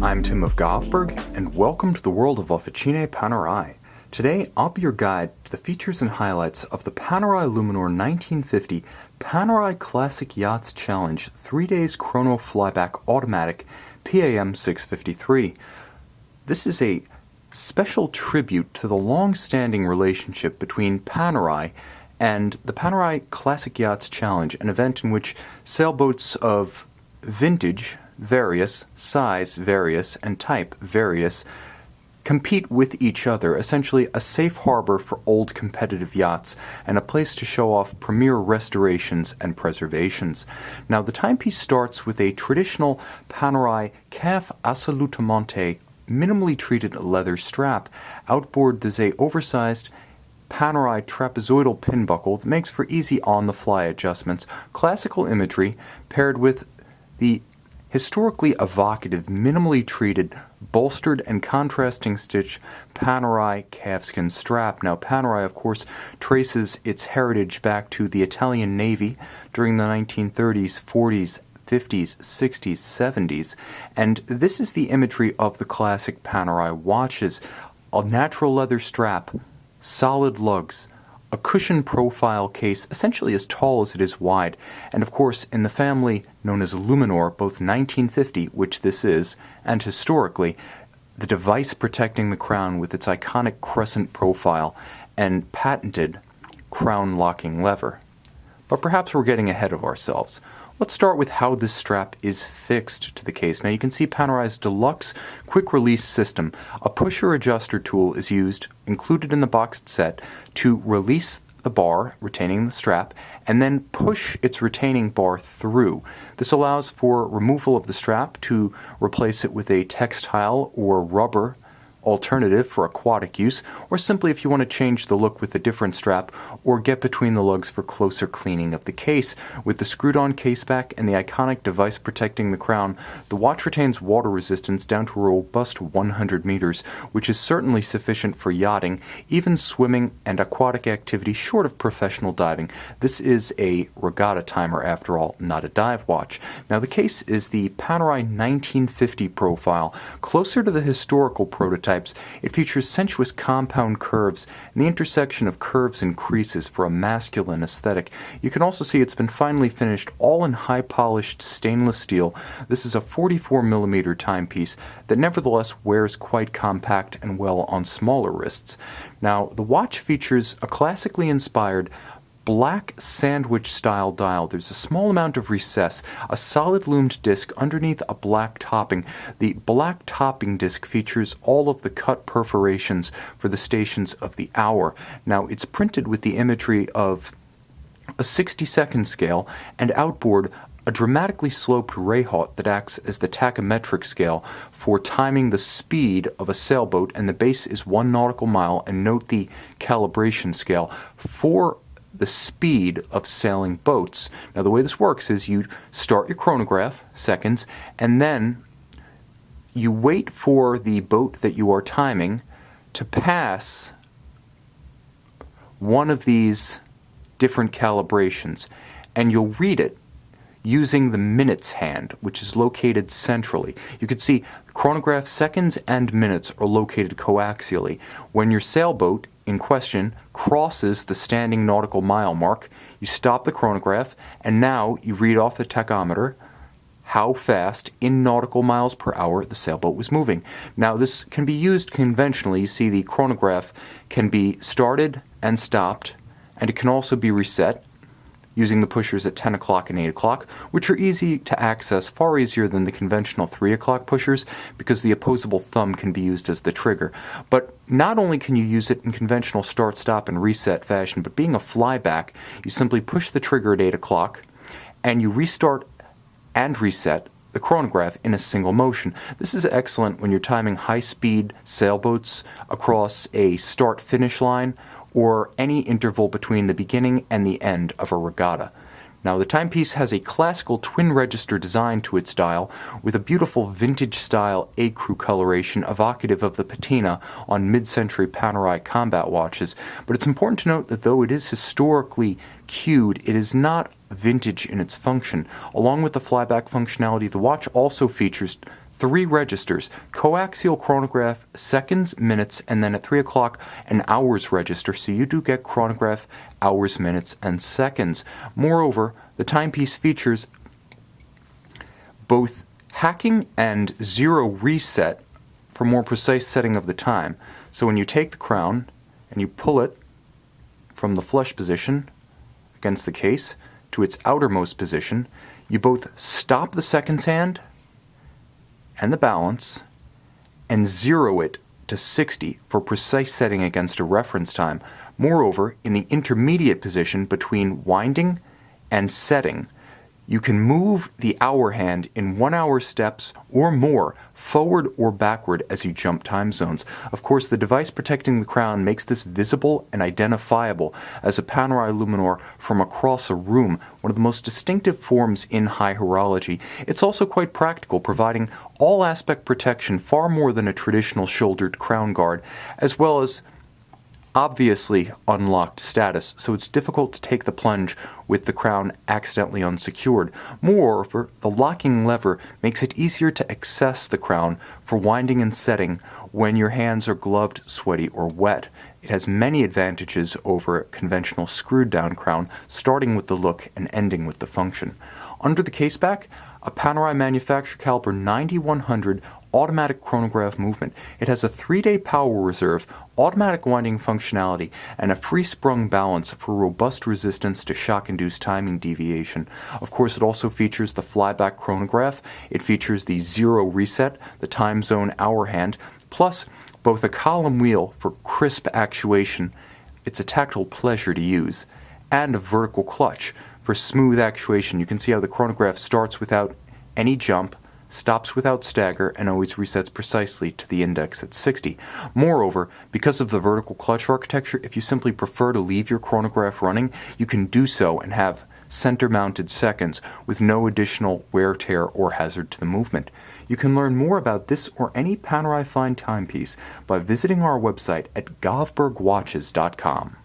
I'm Tim of Govberg, and welcome to the world of Officine Panerai. Today, I'll be your guide to the features and highlights of the Panerai Luminor 1950 Panerai Classic Yachts Challenge 3 Days Chrono Flyback Automatic PAM 653. This is a special tribute to the long-standing relationship between Panerai and the Panerai Classic Yachts Challenge, an event in which sailboats of vintage, various, size, various, and type, various, compete with each other, essentially a safe harbor for old competitive yachts and a place to show off premier restorations and preservations. Now, the timepiece starts with a traditional Panerai calf Assolutamente minimally treated leather strap. Outboard, there's a oversized Panerai trapezoidal pin buckle that makes for easy on-the-fly adjustments, classical imagery paired with the historically evocative, minimally treated, bolstered and contrasting stitch Panerai calfskin strap. Now, Panerai, of course, traces its heritage back to the Italian Navy during the 1930s, 40s, 50s, 60s, 70s, and this is the imagery of the classic Panerai watches. A natural leather strap, solid lugs, a cushion profile case essentially as tall as it is wide, and of course in the family known as Luminor, both 1950, which this is, and historically, the device protecting the crown with its iconic crescent profile and patented crown locking lever. But perhaps we're getting ahead of ourselves. Let's start with how this strap is fixed to the case. Now you can see Panerai's deluxe quick release system. A pusher adjuster tool is used, included in the boxed set, to release the bar, retaining the strap, and then push its retaining bar through. This allows for removal of the strap to replace it with a textile or rubber alternative for aquatic use, or simply if you want to change the look with a different strap or get between the lugs for closer cleaning of the case. With the screwed-on case back and the iconic device protecting the crown, the watch retains water resistance down to a robust 100 meters, which is certainly sufficient for yachting, even swimming and aquatic activity short of professional diving. This is a regatta timer after all, not a dive watch. Now the case is the Panerai 1950 profile, closer to the historical prototype. It features sensuous compound curves and the intersection of curves and creases for a masculine aesthetic. You can also see it's been finely finished all in high-polished stainless steel. This is a 44mm timepiece that nevertheless wears quite compact and well on smaller wrists. Now, the watch features a classically inspired black sandwich-style dial. There's a small amount of recess, a solid loomed disc underneath a black topping. The black topping disc features all of the cut perforations for the stations of the hour. Now, it's printed with the imagery of a 60-second scale, and outboard, a dramatically sloped rayhaut that acts as the tachymetric scale for timing the speed of a sailboat, and the base is 1 nautical mile, and note the calibration scale for the speed of sailing boats. Now the way this works is you start your chronograph, seconds, and then you wait for the boat that you are timing to pass one of these different calibrations, and you'll read it using the minutes hand, which is located centrally. You can see chronograph seconds and minutes are located coaxially. When your sailboat in question crosses the standing nautical mile mark, you stop the chronograph, and now you read off the tachometer how fast in nautical miles per hour the sailboat was moving. Now this can be used conventionally. You see the chronograph can be started and stopped, and it can also be reset using the pushers at 10 o'clock and 8 o'clock, which are easy to access, far easier than the conventional 3 o'clock pushers, because the opposable thumb can be used as the trigger. But not only can you use it in conventional start, stop, and reset fashion, but being a flyback, you simply push the trigger at 8 o'clock, and you restart and reset the chronograph in a single motion. This is excellent when you're timing high-speed sailboats across a start-finish line, or any interval between the beginning and the end of a regatta. Now, the timepiece has a classical twin-register design to its dial, with a beautiful vintage-style ecru coloration evocative of the patina on mid-century Panerai combat watches. But it's important to note that though it is historically cued, it is not vintage in its function. Along with the flyback functionality, the watch also features 3 registers: coaxial chronograph, seconds, minutes, and then at 3 o'clock, an hours register, so you do get chronograph, hours, minutes, and seconds. Moreover, the timepiece features both hacking and zero reset for more precise setting of the time. So when you take the crown and you pull it from the flush position against the case to its outermost position, you both stop the seconds hand and the balance and zero it to 60 for precise setting against a reference time. Moreover, in the intermediate position between winding and setting, you can move the hour hand in 1 hour steps or more, forward or backward as you jump time zones. Of course, the device protecting the crown makes this visible and identifiable as a Panerai Luminor from across a room, one of the most distinctive forms in high horology. It's also quite practical, providing all aspect protection far more than a traditional shouldered crown guard, as well as obviously unlocked status, so it's difficult to take the plunge with the crown accidentally unsecured. Moreover, the locking lever makes it easier to access the crown for winding and setting when your hands are gloved, sweaty, or wet. It has many advantages over a conventional screwed down crown, starting with the look and ending with the function. Under the caseback, a Panerai manufacturer caliber 9100 automatic chronograph movement. It has a 3-day power reserve, automatic winding functionality, and a free-sprung balance for robust resistance to shock-induced timing deviation. Of course, it also features the flyback chronograph. It features the zero reset, the time zone hour hand, plus both a column wheel for crisp actuation. It's a tactile pleasure to use, and a vertical clutch for smooth actuation. You can see how the chronograph starts without any jump, stops without stagger, and always resets precisely to the index at 60. Moreover, because of the vertical clutch architecture, if you simply prefer to leave your chronograph running, you can do so and have center-mounted seconds with no additional wear, tear, or hazard to the movement. You can learn more about this or any Panerai fine timepiece by visiting our website at govbergwatches.com.